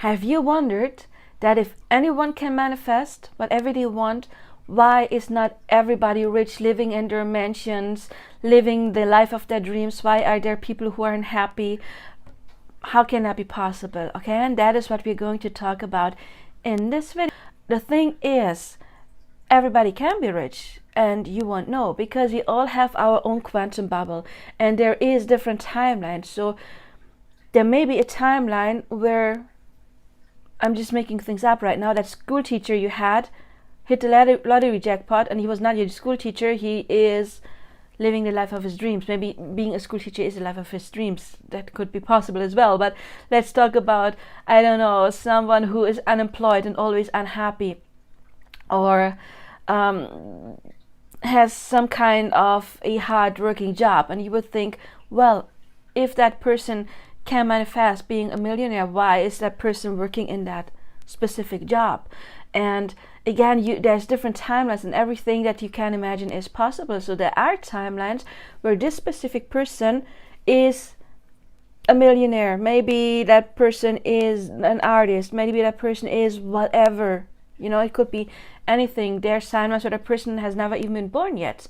Have you wondered that if anyone can manifest whatever they want, why is not everybody rich, living in their mansions, living the life of their dreams? Why are there people who aren't happy? How can that be possible? Okay, and that is what we're going to talk about in this video. The thing is, everybody can be rich, and you won't know, because we all have our own quantum bubble, and there is different timelines. So there may be a timeline where, I'm just making things up right now, that school teacher you had hit the lottery jackpot, and he was not your school teacher, he is living the life of his dreams. Maybe being a school teacher is the life of his dreams. That could be possible as well. But let's talk about, I don't know, someone who is unemployed and always unhappy, or has some kind of a hard-working job, and you would think, well, if that person can manifest being a millionaire, why is that person working in that specific job? And again, there's different timelines, and everything that you can imagine is possible. So there are timelines where this specific person is a millionaire. Maybe that person is an artist. Maybe that person is whatever. It could be anything. There's timelines where the person has never even been born yet.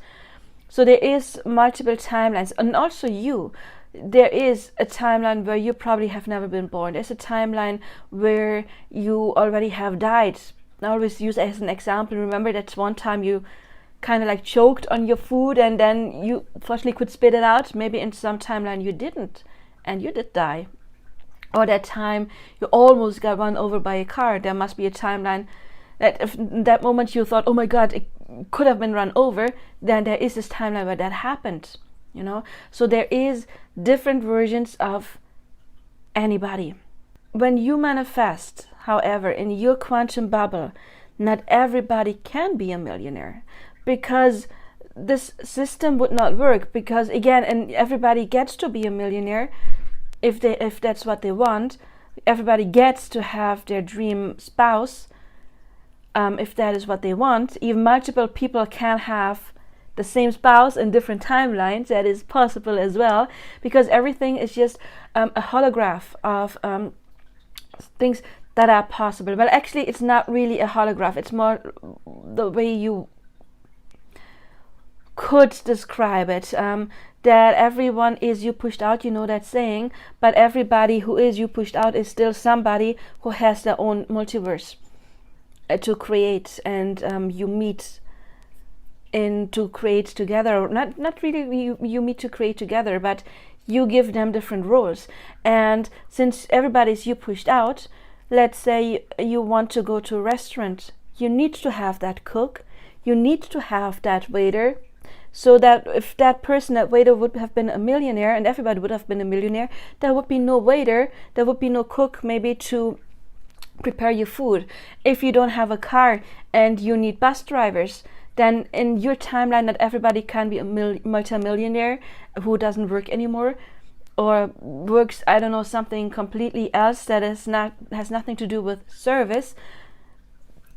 So there is multiple timelines. And also there is a timeline where you probably have never been born. There's a timeline where you already have died. I always use as an example, remember that one time you kind of like choked on your food and then you fortunately could spit it out. Maybe in some timeline you didn't, and you did die. Or that time you almost got run over by a car. There must be a timeline that if in that moment you thought, oh my God, it could have been run over, then there is this timeline where that happened. So there is different versions of anybody. When you manifest, however, in your quantum bubble, not everybody can be a millionaire, because this system would not work. Because again, and everybody gets to be a millionaire if that's what they want. Everybody gets to have their dream spouse if that is what they want. Even multiple people can have the same spouse in different timelines. That is possible as well, because everything is just a holograph of things that are possible. Well, actually, it's not really a holograph. It's more the way you could describe it. That everyone is you pushed out, that saying, but everybody who is you pushed out is still somebody who has their own multiverse to create, and you meet in to create together. Not really you meet to create together, but you give them different roles. And since everybody's you pushed out, let's say you want to go to a restaurant, you need to have that cook, you need to have that waiter, so that if that waiter would have been a millionaire and everybody would have been a millionaire, there would be no waiter, there would be no cook maybe to prepare your food. If you don't have a car and you need bus drivers, then in your timeline not everybody can be a multi-millionaire who doesn't work anymore, or works, I don't know, something completely else that has nothing to do with service.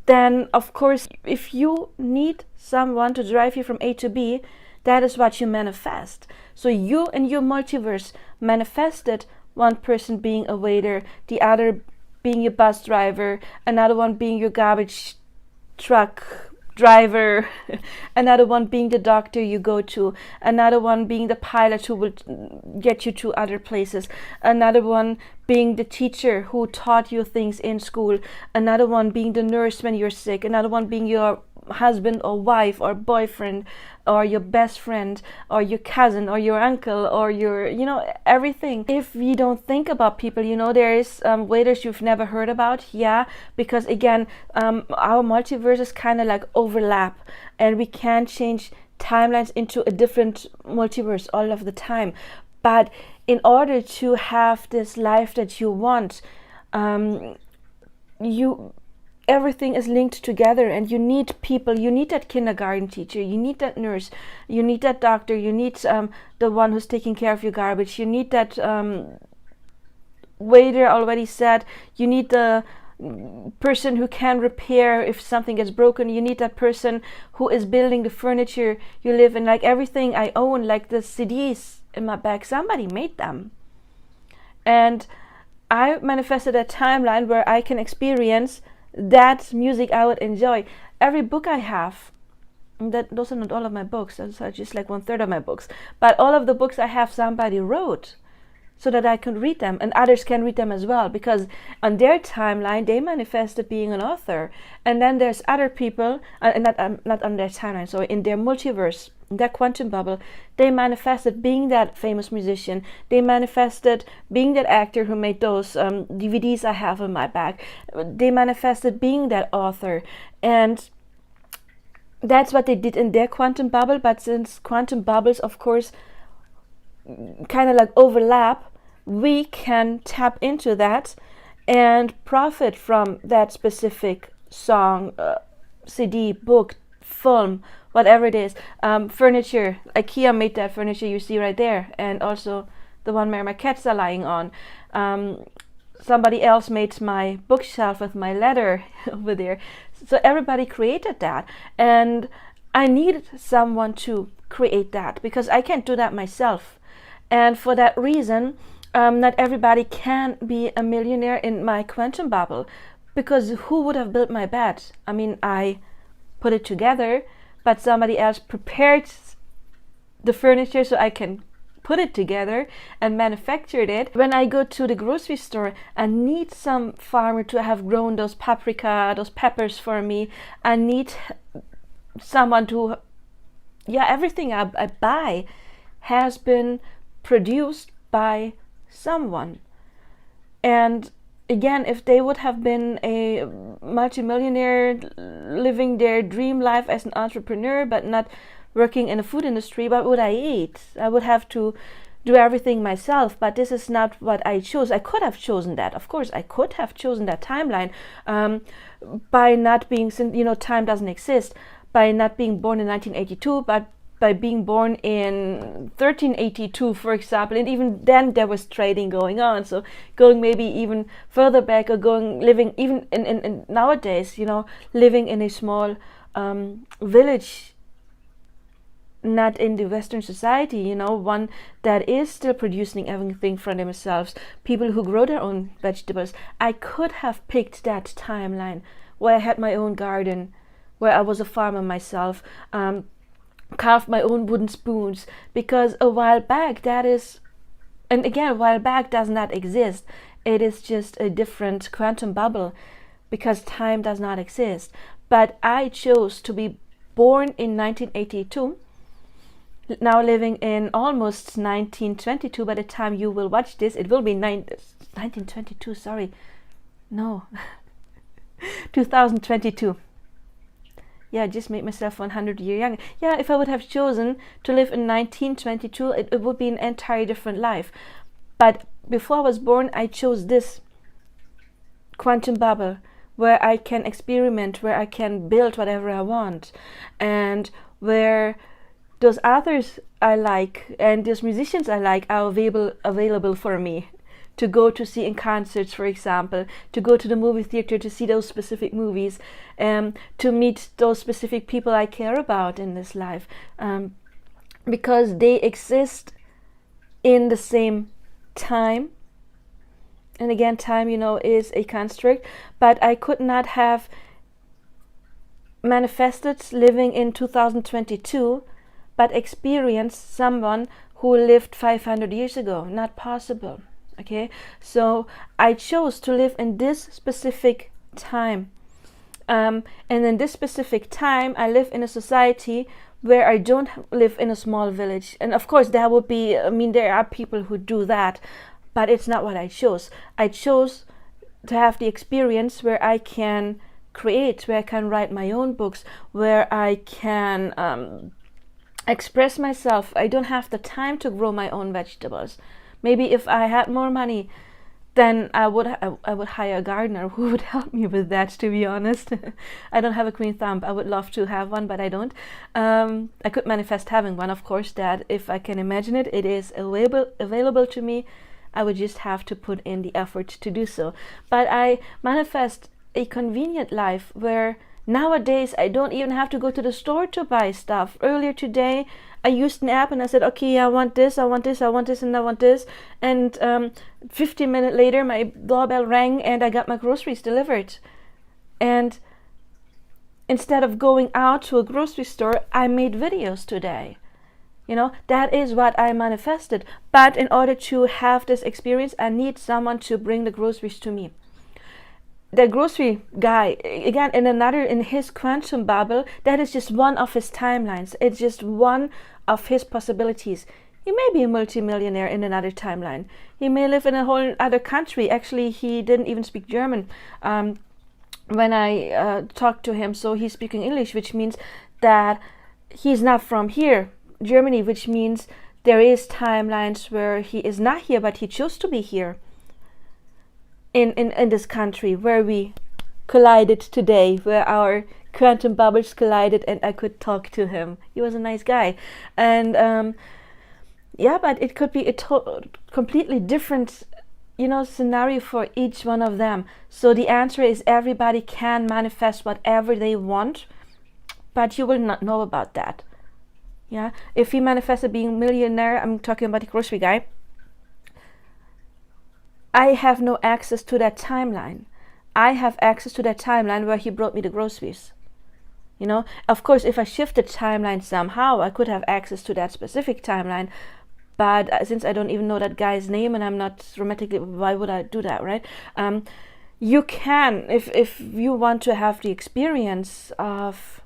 Then of course, if you need someone to drive you from A to B, that is what you manifest. So you in your multiverse manifested one person being a waiter, the other being your bus driver, another one being your garbage truck driver, another one being the doctor you go to, another one being the pilot who will get you to other places, another one being the teacher who taught you things in school, another one being the nurse when you're sick, another one being your husband or wife or boyfriend or your best friend or your cousin or your uncle or your everything. If we don't think about people, there is waiters you've never heard about, because again, our multiverses kind of like overlap, and we can change timelines into a different multiverse all of the time. But in order to have this life that you want, everything is linked together, and you need people. You need that kindergarten teacher, you need that nurse, you need that doctor, you need the one who's taking care of your garbage, you need that waiter already said, you need the person who can repair if something gets broken, you need that person who is building the furniture you live in. Like everything I own, like the CDs in my bag, somebody made them. And I manifested a timeline where I can experience that music I would enjoy. Every book I have, those are not all of my books, those are just like 1/3 of my books, but all of the books I have somebody wrote so that I can read them and others can read them as well, because on their timeline they manifested being an author. And then there's other people, not on their timeline, so in their multiverse, in their quantum bubble, they manifested being that famous musician. They manifested being that actor who made those DVDs I have in my bag. They manifested being that author. And that's what they did in their quantum bubble. But since quantum bubbles, of course, kind of like overlap, we can tap into that and profit from that specific song, CD, book, film, whatever it is. Furniture, IKEA made that furniture you see right there, and also the one where my cats are lying on. Somebody else made my bookshelf with my letter over there. So everybody created that, and I needed someone to create that because I can't do that myself. And for that reason, not everybody can be a millionaire in my quantum bubble, because who would have built my bed? I mean, I put it together, but somebody else prepared the furniture so I can put it together and manufactured it. When I go to the grocery store, I need some farmer to have grown those paprika, those peppers for me. I need someone to, everything I buy has been produced by someone. And again, if they would have been a multimillionaire living their dream life as an entrepreneur but not working in the food industry, what would I eat? I would have to do everything myself, but this is not what I chose. I could have chosen that, of course. I could have chosen that timeline by not being, time doesn't exist, by not being born in 1982, but by being born in 1382, for example. And even then there was trading going on, so going maybe even further back, or living even in nowadays, living in a small village, not in the Western society, one that is still producing everything for themselves, people who grow their own vegetables. I could have picked that timeline where I had my own garden, where I was a farmer myself, carved my own wooden spoons, because a while back does not exist. It is just a different quantum bubble, because time does not exist. But I chose to be born in 1982, now living in almost 1922. By the time you will watch this, it will be 1922, sorry, no, 2022. I just made myself 100 years younger. If I would have chosen to live in 1922, it would be an entirely different life. But before I was born, I chose this quantum bubble where I can experiment, where I can build whatever I want, and where those authors I like and those musicians I like are available for me to go to see in concerts, for example, to go to the movie theater to see those specific movies, to meet those specific people I care about in this life, because they exist in the same time. And again, time, is a construct, but I could not have manifested living in 2022 but experienced someone who lived 500 years ago. Not possible. Okay, so I chose to live in this specific time, and in this specific time I live in a society where I don't live in a small village. And of course there would be, there are people who do that, but it's not what I chose. I chose to have the experience where I can create, where I can write my own books, where I can express myself. I don't have the time to grow my own vegetables. Maybe if I had more money, then I would hire a gardener who would help me with that, to be honest. I don't have a green thumb. I would love to have one, but I don't. I could manifest having one, of course, that if I can imagine it, it is available to me. I would just have to put in the effort to do so. But I manifest a convenient life where Nowadays, I don't even have to go to the store to buy stuff. Earlier today, I used an app and I said, okay, I want this, I want this, I want this, and I want this. And 15 minutes later, my doorbell rang and I got my groceries delivered. And instead of going out to a grocery store, I made videos today. You know, that is what I manifested. But in order to have this experience, I need someone to bring the groceries to me. The grocery guy, again, in his quantum bubble, that is just one of his timelines. It's just one of his possibilities. He may be a multimillionaire in another timeline. He may live in a whole other country. Actually, he didn't even speak German when I talked to him, so he's speaking English, which means that he's not from here, Germany, which means there is timelines where he is not here, but he chose to be here. In this country where we collided today, where our quantum bubbles collided and I could talk to him. He was a nice guy. And yeah, but it could be a completely different, you know, scenario for each one of them. So the answer is everybody can manifest whatever they want, but you will not know about that. Yeah, if he manifested being a millionaire, I'm talking about the grocery guy, I have no access to that timeline. I have access to that timeline where he brought me the groceries. You know, of course, if I shifted timeline somehow, I could have access to that specific timeline. But since I don't even know that guy's name and I'm not romantically, why would I do that, right? You can, if you want to have the experience of,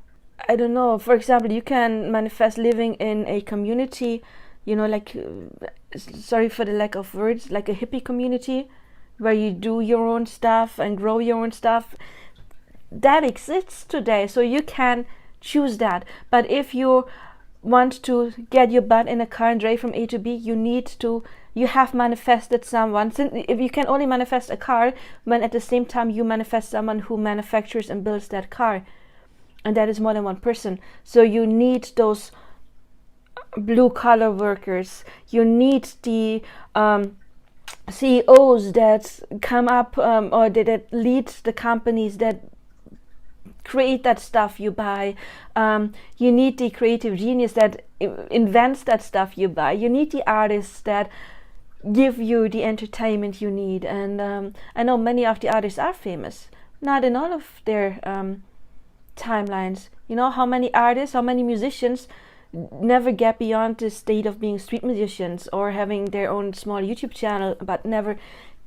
I don't know, for example, you can manifest living in a community, you know, like, sorry for the lack of words, like a hippie community where you do your own stuff and grow your own stuff. That exists today, so you can choose that. But if you want to get your butt in a car and drive from A to B, you have manifested someone. If you can only manifest a car when at the same time you manifest someone who manufactures and builds that car, and that is more than one person. So you need those blue collar workers, you need the CEOs that come up or that lead the companies that create that stuff you buy. You need the creative genius that invents that stuff you buy. You need the artists that give you the entertainment you need. And I know many of the artists are famous, not in all of their timelines. You know how many artists, how many musicians never get beyond the state of being street musicians or having their own small YouTube channel, but never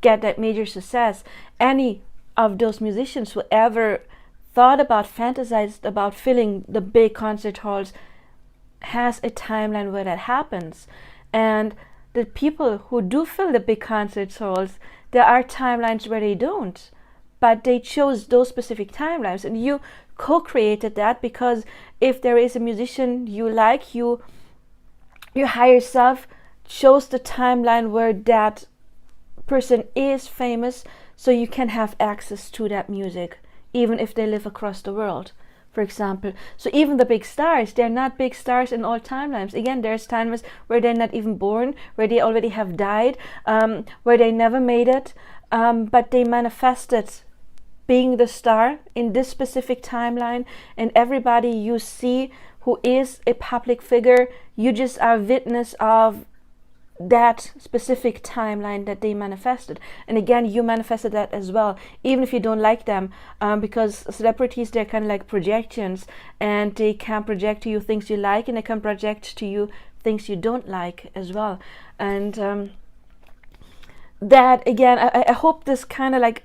get that major success. Any of those musicians who ever thought about, fantasized about filling the big concert halls has a timeline where that happens. And the people who do fill the big concert halls, there are timelines where they don't, but they chose those specific timelines, and you co-created that, because if there is a musician you like, your higher self chose the timeline where that person is famous, so you can have access to that music even if they live across the world, for example. So even the big stars, they're not big stars in all timelines. Again, there's timelines where they're not even born, where they already have died, where they never made it, but they manifested being the star in this specific timeline. And everybody you see who is a public figure, you just are witness of that specific timeline that they manifested. And again, you manifested that as well, even if you don't like them, because celebrities, they're kind of like projections, and they can project to you things you like, and they can project to you things you don't like as well. And that, again, I hope this kind of like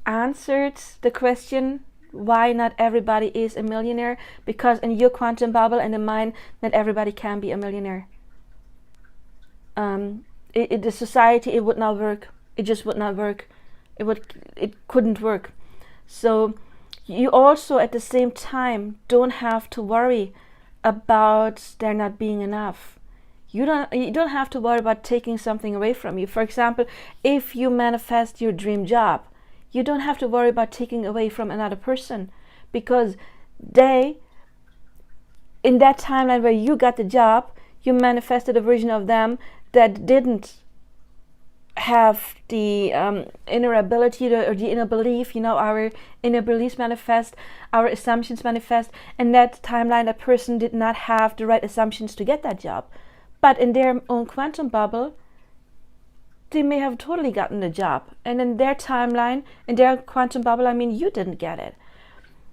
answered the question why not everybody is a millionaire, because in your quantum bubble and in mine, not everybody can be a millionaire. The society, it would not work. It just would not work. It couldn't work. So you also at the same time don't have to worry about there not being enough. You don't have to worry about taking something away from you. For example, if you manifest your dream job, you don't have to worry about taking away from another person, because they, in that timeline where you got the job, you manifested a version of them that didn't have the inner ability or the inner belief, our inner beliefs manifest, our assumptions manifest. In that timeline, that person did not have the right assumptions to get that job, but in their own quantum bubble, they may have totally gotten the job. And in their timeline, in their quantum bubble, you didn't get it.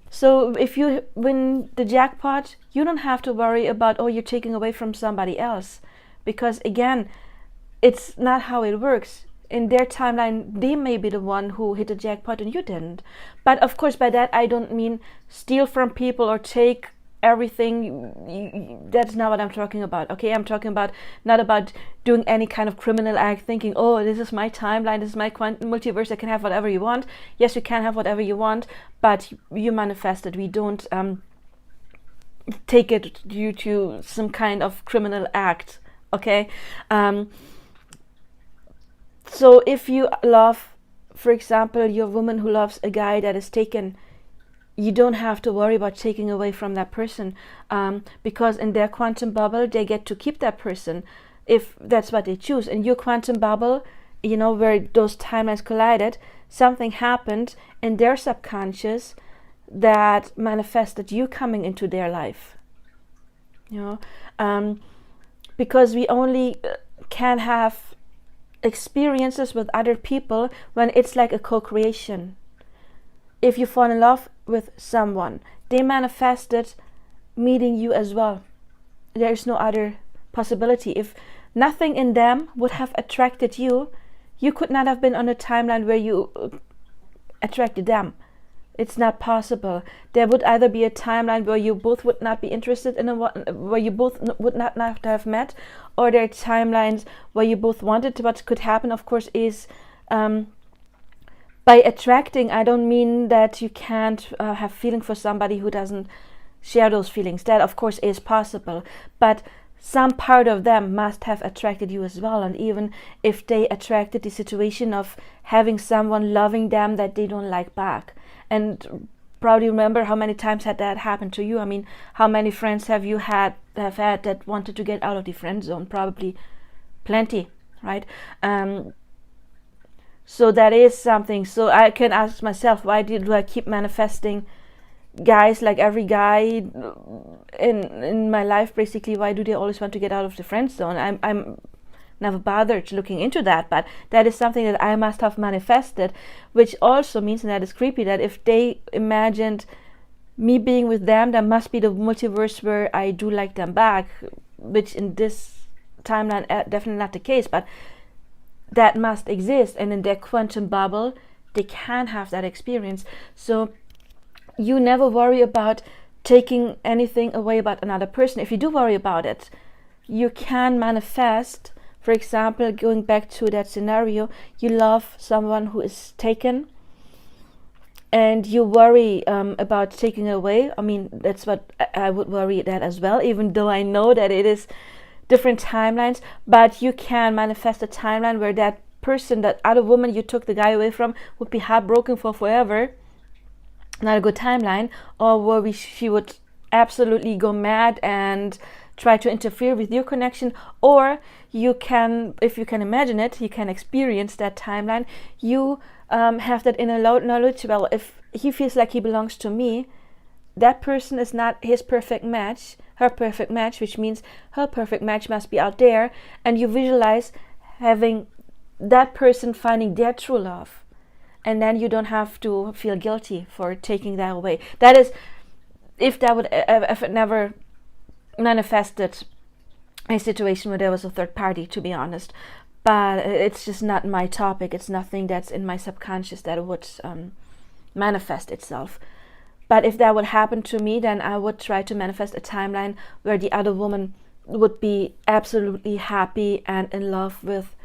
So if you win the jackpot, you don't have to worry about, you're taking away from somebody else, because again, it's not how it works. In their timeline, they may be the one who hit the jackpot and you didn't. But of course, by that I don't mean steal from people or take everything. That's not what I'm talking about. Okay, I'm talking about not about doing any kind of criminal act, thinking, this is my timeline, this is my multiverse, I can have whatever you want. Yes, you can have whatever you want, but you manifest it. We don't take it due to some kind of criminal act. Okay. So if you love, for example, you're a woman who loves a guy that is taken, you don't have to worry about taking away from that person, because in their quantum bubble, they get to keep that person if that's what they choose. In your quantum bubble, where those timelines collided, something happened in their subconscious that manifested you coming into their life. Because we only can have experiences with other people when it's like a co-creation. If you fall in love with someone, they manifested meeting you as well. There is no other possibility. If nothing in them would have attracted you, you could not have been on a timeline where you attracted them. It's not possible. There would either be a timeline where you both would not be interested in where you both would not have met, or there are timelines where you both wanted. What could happen, of course, is by attracting, I don't mean that you can't have feeling for somebody who doesn't share those feelings. That, of course, is possible. But some part of them must have attracted you as well. And even if they attracted the situation of having someone loving them that they don't like back. And probably remember how many times had that happened to you. How many friends have you had that wanted to get out of the friend zone? Probably plenty, right? So that is something. So I can ask myself, why do I keep manifesting guys, like every guy in my life, basically? Why do they always want to get out of the friend zone? I'm never bothered looking into that, but that is something that I must have manifested, which also means, and that is creepy, that if they imagined me being with them, there must be the multiverse where I do like them back, which in this timeline definitely not the case, but that must exist. And in their quantum bubble, they can have that experience. So you never worry about taking anything away about another person. If you do worry about it, you can manifest. For example, going back to that scenario, you love someone who is taken and you worry about taking away. That's what I would worry that as well, even though I know that it is different timelines. But you can manifest a timeline where that person, that other woman you took the guy away from, would be heartbroken for forever. Not a good timeline. Or where she would absolutely go mad and try to interfere with your connection. Or you can, if you can imagine it, you can experience that timeline. You have that inner knowledge. Well, if he feels like he belongs to me, that person is not his perfect match, her perfect match, which means her perfect match must be out there. And you visualize having that person finding their true love. And then you don't have to feel guilty for taking that away. That is, if it never manifested a situation where there was a third party, to be honest. But it's just not my topic. It's nothing that's in my subconscious that would manifest itself. But if that would happen to me, then I would try to manifest a timeline where the other woman would be absolutely happy and in love with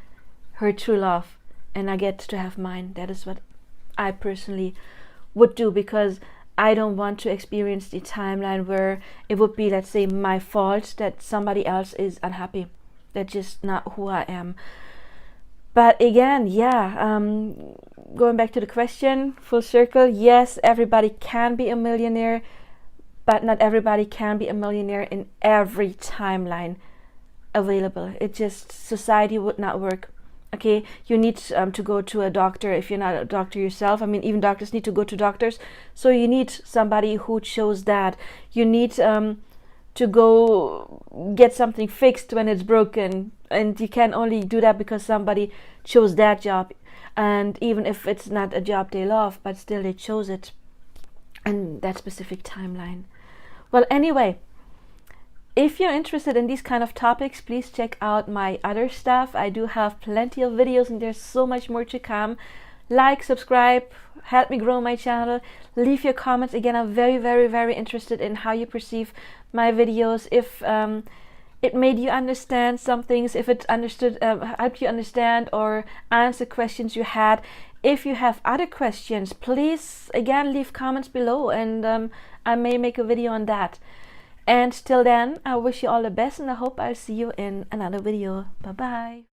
her true love, and I get to have mine. That is what I personally would do, because I don't want to experience the timeline where it would be, let's say, my fault that somebody else is unhappy. That's just not who I am. But again, going back to the question, full circle, yes, everybody can be a millionaire, but not everybody can be a millionaire in every timeline available. It just, society would not work. Okay, you need to go to a doctor if you're not a doctor yourself. I mean, even doctors need to go to doctors. So you need somebody who chose that. You need to go get something fixed when it's broken, and you can only do that because somebody chose that job. And even if it's not a job they love, but still they chose it and that specific timeline. Well, anyway, if you're interested in these kind of topics, please check out my other stuff. I do have plenty of videos and there's so much more to come. Like, subscribe, help me grow my channel. Leave your comments. Again, I'm very, very, very interested in how you perceive my videos. If it made you understand some things, if it helped you understand or answer questions you had. If you have other questions, please, again, leave comments below, and I may make a video on that. And till then, I wish you all the best, and I hope I'll see you in another video. Bye bye.